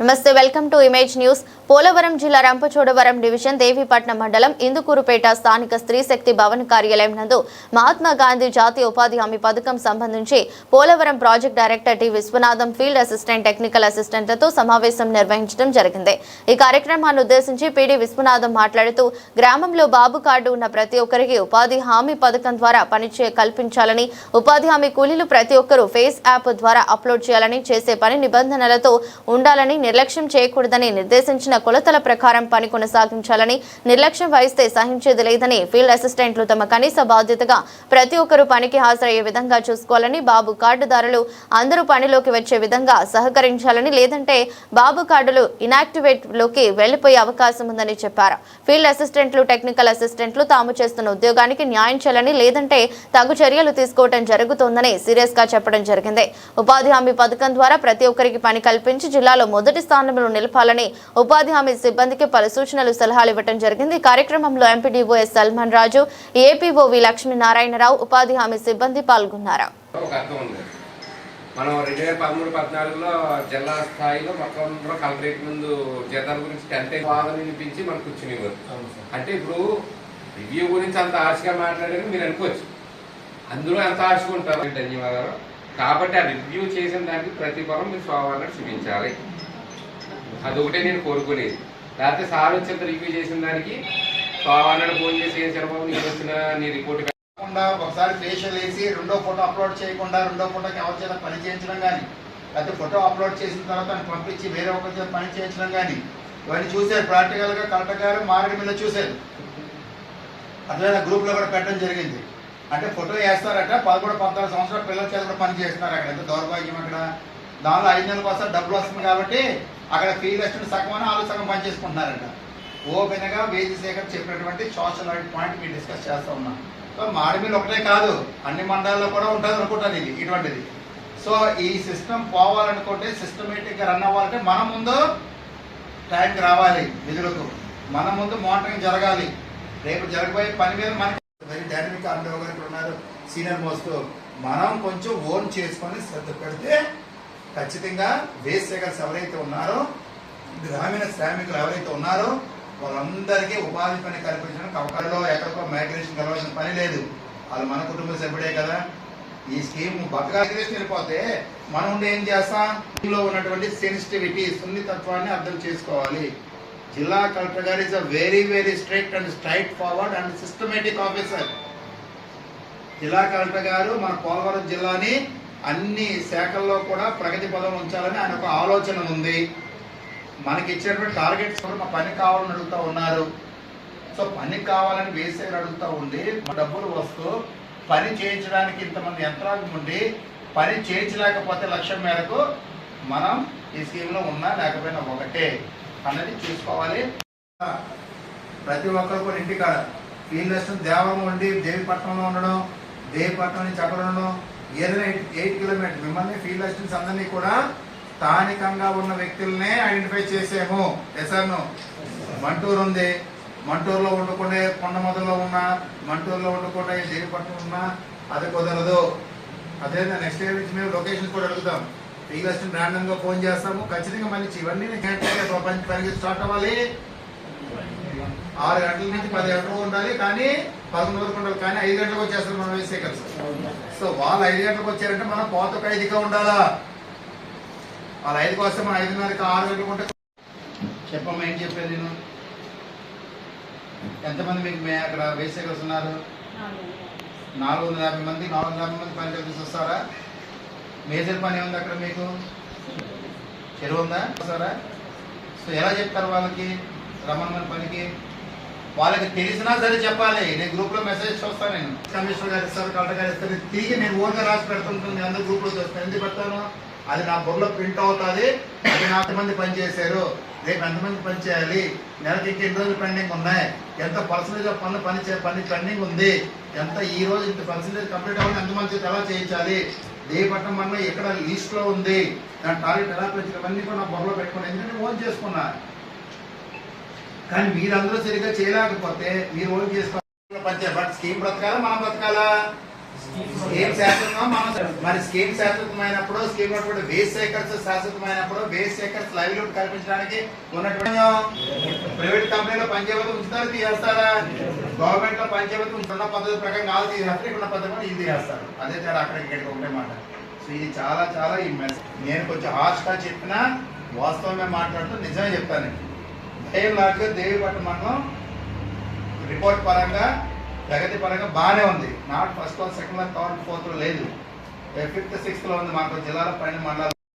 నమస్తే welcome to image news. Polavaram జిల్లా Rampachodavaram division Devipatnam మండలం ఇందుకూరుపేట స్థానిక స్త్రీ శక్తి భవన్ కార్యాలయం నందు మహాత్మా గాంధీ జాతీయ ఉపాధి హామీ పథకం సంబంధించి Polavaram project director T Viswanatham, field assistant, technical అసిస్టెంట్లతో సమావేశం నిర్వహించడం జరిగింది. ఈ కార్యక్రమాన్ని ఉద్దేశించి పిడి విశ్వనాథం మాట్లాడుతూ గ్రామంలో బాబు కార్డు ఉన్న ప్రతి ఒక్కరికి ఉపాధి హామీ పథకం ద్వారా పనిచే కల్పించాలని, ఉపాధి హామీ కూలీలు ప్రతి ఒక్కరూ ఫేస్ యాప్ ద్వారా అప్లోడ్ చేయాలని, చేసే పని నిబంధనలతో ఉండాలని, నిర్లక్ష్యం చేయకూడదని, నిర్దేశించిన కొలతల ప్రకారం పని కొనసాగించాలని, నిర్లక్ష్యం వహిస్తే సహించేది లేదని, ఫీల్డ్ అసిస్టెంట్లు తమ కనీస బాధ్యతగా ప్రతి ఒక్కరూ పనికి హాజరయ్యే విధంగా చూసుకోవాలని, బాబు కార్డుదారులు అందరూ పనిలోకి వచ్చే విధంగా సహకరించాలని, లేదంటే బాబు కార్డులు ఇనాక్టివేట్ లోకి వెళ్లిపోయే అవకాశం ఉందని చెప్పారు. ఫీల్డ్ అసిస్టెంట్లు, టెక్నికల్ అసిస్టెంట్లు తాము చేస్తున్న ఉద్యోగానికి న్యాయం చేయాలని, లేదంటే తగు చర్యలు తీసుకోవడం జరుగుతోందని సీరియస్ గా చెప్పడం జరిగింది. ఉపాధి హామీ పథకం ద్వారా ప్రతి ఒక్కరికి పని కల్పించి జిల్లాలో మొదటి స్థానంలో నిలపాలని ఉపాధి హామీ సిబ్బందికి పలు సూచనలు, సలహాలు ఇవ్వడం జరిగింది. కార్యక్రమంలో ఎంపీడీఓ ఎస్ సల్మాన్ రాజు, ఏపీఓ వి లక్ష్మీనారాయణరావు, ఉపాధి హామీ సిబ్బంది పాల్గొన్నారు. మనం 2013-14లో జిల్లా స్థాయిలో మొత్తం కలెక్టరేట్ ముందు జీతాల గురించి కంటెంట్ వాదన వినిపించి మనం కూర్చునేవారు. అంటే ఇప్పుడు రివ్యూ గురించి అంత ఆశగా మాట్లాడారని మీరు అనుకోవచ్చు, అందులో ఎంత ఆశగా ఉంటారు. ధన్యవాదాలు. కాబట్టి ఆ రివ్యూ చేసిన దానికి ప్రతిఫలం మీరు స్వాభావాన్ని చూపించాలి. అదొకటే నేను కోరుకునేది. లేకపోతే సార్ వచ్చేంత రివ్యూ చేసిన దానికి స్వాభావాన్ని ఫోన్ చేసి ఏం చరబాబు నీకు వచ్చిన నీ రిపోర్ట్ కాకుండా ఒకసారి ఫేషియల్ వేసి రెండో ఫోటో అప్లోడ్ చేయకుండా రెండో ఫోటోకి ఎవరి చేత పని చేయించడం కానీ, లేకపోతే ఫోటో అప్లోడ్ చేసిన తర్వాత పంపించి వేరే ఒకరి చేత పని చేయించడం కానీ, ఇవన్నీ చూశారు. ప్రాక్టికల్గా కలెక్టర్ గారు మారేడు మీద చూశారు. అట్లనే గ్రూప్లో కూడా పెట్టడం జరిగింది. అంటే ఫోటో వేస్తారట, 13-14 సంవత్సరాల పిల్లల చేత కూడా పని చేస్తున్నారు. అక్కడ ఎంత దౌర్భాగ్యం. అక్కడ దానిలో 5 నెలల కోసం డబ్బులు వస్తుంది కాబట్టి అక్కడ ఫీల్డ్ అసిస్టెంట్ సగం అని వాళ్ళు సగం పని చేసుకుంటున్నారట. ఓపెన్గా వేదిశేఖర్ చెప్పినటువంటి సోషల్ ఆడిట్ పాయింట్ మీరు డిస్కస్ చేస్తూ ఉన్నాం. సో మాడిమిల్ ఒకటే కాదు, అన్ని మండలాల్లో కూడా ఉంటుంది అనుకుంటాను ఇది ఇటువంటిది. సో ఈ సిస్టమ్ పోవాలనుకుంటే, సిస్టమేటిక్గా రన్ అవ్వాలంటే మన ముందు టైంకి రావాలి విధులకు, మన ముందు మానిటరింగ్ జరగాలి. రేపు జరగబోయే పని మీద మనకి వెరీ డైనమిక్ అనుభవం గారు ఇక్కడ ఉన్నారు, సీనియర్ మోస్ట్. మనం కొంచెం ఓన్ చేసుకొని శ్రద్ధ పెడితే ఖచ్చితంగా వేస్ట్ సేకర్స్ ఎవరైతే ఉన్నారో, గ్రామీణ శ్రామికులు ఎవరైతే ఉన్నారో వాళ్ళందరికీ ఉపాధి పని కల్పించడానికి అవకాశంలో ఎక్కడికో మైగ్రేషన్ కలవాల్సిన పని లేదు. వాళ్ళు మన కుటుంబ సభ్యుడే కదా. ఈ స్కీమ్ బతకాగ్రేషన్ వెళ్ళిపోతే మనం ఉండి ఏం చేస్తాం? దీనిలో ఉన్నటువంటి సెన్సిటివిటీ, సున్నితత్వాన్ని అర్థం చేసుకోవాలి. జిల్లా కలెక్టర్ గారు is a very very strict and straight forward and systematic officer. జిల్లా కలెక్టర్ గారు మన పోలవరం జిల్లాని అన్ని శాఖల్లో కూడా ప్రగతి పదం ఉంచాలని ఆయన ఒక ఆలోచన ఉంది. మనకి ఇచ్చినటువంటి టార్గెట్స్ కూడా మా పని కావాలని అడుగుతూ ఉన్నారు. సో పని కావాలని వేసే అడుగుతూ ఉండి డబ్బులు వస్తూ పని చేయించడానికి ఇంతమంది యంత్రాంగం ఉండి పని చేయించలేకపోతే లక్ష్యం మేరకు మనం ఈ స్కీమ్లో ఉన్నా లేకపోయినా ఒకటే అన్నది చూసుకోవాలి. ప్రతి ఒక్కరు కూడా ఇంటికాడ ఫీల్డ్ అసిస్టెంట్ దేవరం ఉండి దేవిపట్నంలో ఉండడం, దేవిపట్నం నుంచి అక్కడ ఉండడం, ఏదైనా 8 కిలోమీటర్స్ మిమ్మల్ని ఫీల్డ్ అసిస్టెంట్స్ అందరినీ కూడా స్థానికంగా ఉన్న వ్యక్తులనే ఐడెంటిఫై చేసాము. ఎస్ఆర్ను మంటూరు ఉంది, మంటూరులో వండుకుంటే కొండమొదల్లో ఉన్నా, మంటూరులో వండుకుంటే దేవిపట్నం ఉన్నా అది కుదరదు. అదే నెక్స్ట్ ఇయర్ నుంచి మేము లొకేషన్స్ కూడా అడుగుతాం. ఫీల్డ్ అసిస్టెంట్ ర్యాండమ్గా ఫోన్ చేస్తాము. ఖచ్చితంగా మంచి ఇవన్నీ పనికి స్టార్ట్ అవ్వాలి. 6 గంటల నుంచి 10 గంటలకు ఉండాలి, కానీ 11 వరకు ఉండాలి. కానీ 5 గంటలకు వచ్చేస్తారు మనం వేసే కలిసి. సో వాళ్ళు 5 గంటలకు వచ్చారంటే మనం పోత 5గా ఉండాలా. వాళ్ళు 5కి వస్తే మనం 5:30కి 6 గంటలకు ఉంటే చెప్పమ్మా ఏం చెప్పేది నేను. ఎంతమంది మీకు అక్కడ వేసే కలిసి ఉన్నారు? 450 మంది. 450 మంది పని కలిసి వస్తారా? మేజర్ పని ఉంది అక్కడ మీకు? చెరువు ఉందా సారా? సో ఎలా చెప్తారు వాళ్ళకి రమ్మని పనికి? వాళ్ళకి తెలిసినా సరే చెప్పాలి. నేను గ్రూప్లో మెసేజ్ చూస్తాను. నేను కమిషనర్ గారు ఇస్తారు, కలెక్టర్ గారు ఇస్తారు, తిరిగి నేను ఓన్గా రాసి పెడుతుంటుంది. అందరూ గ్రూప్లో చూస్తాను. ఎందుకు పెడతాను? అది నా బుర్రలో ప్రింట్ అవుతుంది. అది 4 మంది పని చేశారు, రేపు ఎంతమంది పని చేయాలి, నెలకి ఎన్ని రోజులు పెండింగ్ ఉన్నాయి, ఎంత పర్సంటేజ్ ఆఫ్ పని పెండింగ్ ఉంది, ఎంత ఈ రోజు ఇంత పర్సంటేజ్ కంప్లీట్ అవ్వాలి, ఎంతమంది ఎలా చేయించాలి, దేవపట్నం మనం ఎక్కడ లిస్ట్లో ఉంది, దాని టార్గెట్ ఎలా పెంచాలి, అవన్నీ కూడా నా బుర్రలో పెట్టుకున్నాను. ఎందుకంటే ఓన్ చేసుకున్నా. కానీ మీరందరూ సరిగ్గా చేయలేకపోతే మీరు ఓన్ చేసుకోవాలి. బట్ స్కీమ్ బ్రతకాలా మనం బ్రతకాలా? స్కీమ్ శాశ్వతం మరి స్కీమ్ శాశ్వతమైనప్పుడు స్కీమ్ ఉన్నటువంటి waste seekers శాశ్వతమైనప్పుడు waste seekers livelihood కల్పించడానికి ఉన్నటువంటి ప్రైవేట్ కంపెనీలో పనిచేయవద్దు ఉంచుతారు తీసేస్తారా, గవర్నమెంట్ లో పనిచేయవద్దు ఉన్న పద్ధతి ప్రకారం కాదు తీసేస్తారు, ఇక్కడ పద్ధతి ఇది తీసేస్తారు. అదే తేడా అక్కడ ఇక్కడికి ఒకటే మాట. సో ఇది చాలా చాలా ఈ మెసేజ్ నేను కొంచెం హార్ష్గా చెప్పినా వాస్తవమే మాట్లాడుతూ నిజమే చెప్తాను. భయం లాగా దేవిపట్నం మండలం రిపోర్ట్ పరంగా ప్రగతి పరంగా బాగానే ఉంది. Not first class, second class, third, fourth లేదు, 5th, 6th ఉంది. మాకు జిల్లాలో 12 మండలాలు.